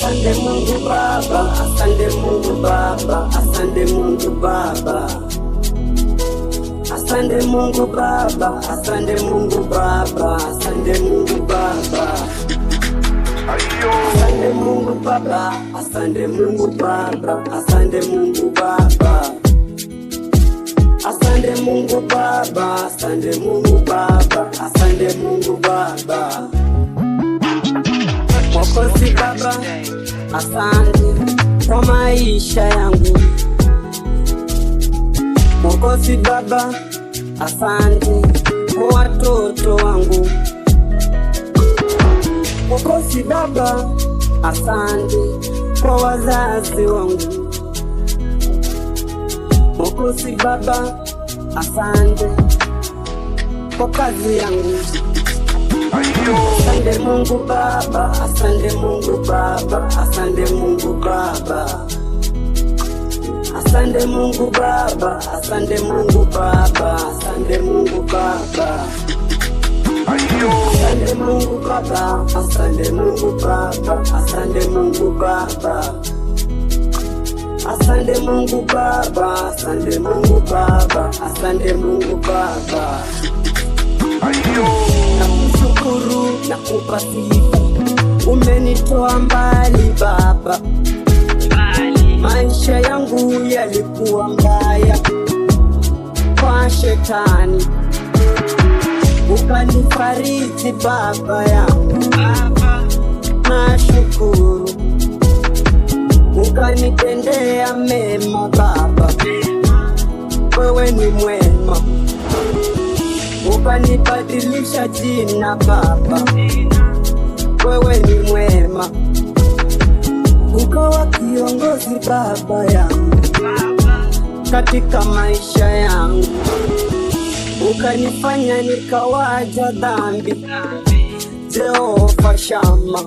Asante Mungu Baba, asante Mungu Baba, asante Mungu Baba. Asante Mungu Baba, asante Mungu Baba, asante Mungu Baba. Asante Mungu Baba, asante Mungu Baba, asante Mungu Baba. Asante Mungu Baba, asante Mungu Baba, asante Mungu Baba. Mwokozi Baba, asante kwa maisha yangu. Mwokozi Baba, asante kwa watoto wangu. Mwokozi Baba, asante kwa wazazi wangu. Mwokozi Baba, asante kwa kazi yangu. Asante Mungu Baba, asante Mungu Baba, asante Mungu Baba. Asante Mungu Baba, asante Mungu Baba, asante Mungu Baba. Asante Mungu Baba, asante Mungu Baba, asante Mungu Baba. Asante Mungu Baba, asante Mungu Baba, asante Mungu Baba. Nakushukuru, nakupa sifa, umenitoa mbali Baba. Maisha yangu yalikuwa mbaya kwa shetani, ukanifariji Baba yangu. Nashukuru, ukanitendea mema Baba. Wewe ni mwema, ukanibadilisha jina Baba. Wewe ni mwema, ukawa kiongozi Baba yangu katika maisha yangu, ukanifanya nikawaja dhambi. Jehova Shama,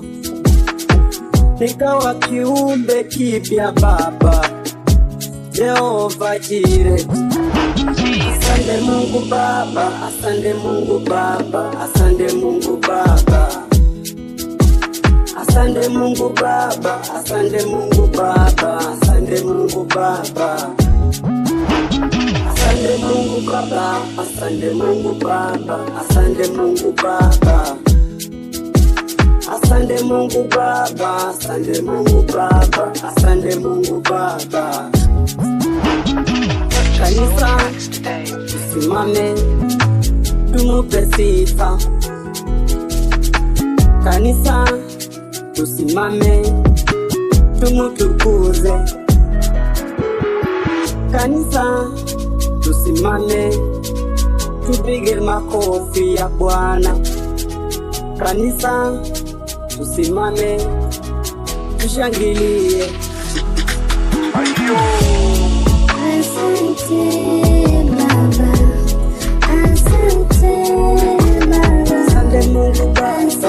nikawa kiumbe kipya Baba. Jehova Jire. Asante Mungu Baba, asante Mungu Baba, asante Mungu Baba. Asante Mungu Baba, asante Mungu Baba, asante Mungu Baba. Asante Mungu Baba, asante Mungu Baba, asante Mungu Baba. Asante Mungu Baba, asante Mungu Baba, asante Mungu Baba. Kanisa, tusimame tumupe sifa. Kanisa, tusimame tumutukuze. Kanisa, tusimame tupige makofi ya Bwana. Kanisa, tusimame tushangilie. Asante Baba, asante Baba, asante Mungu Baba.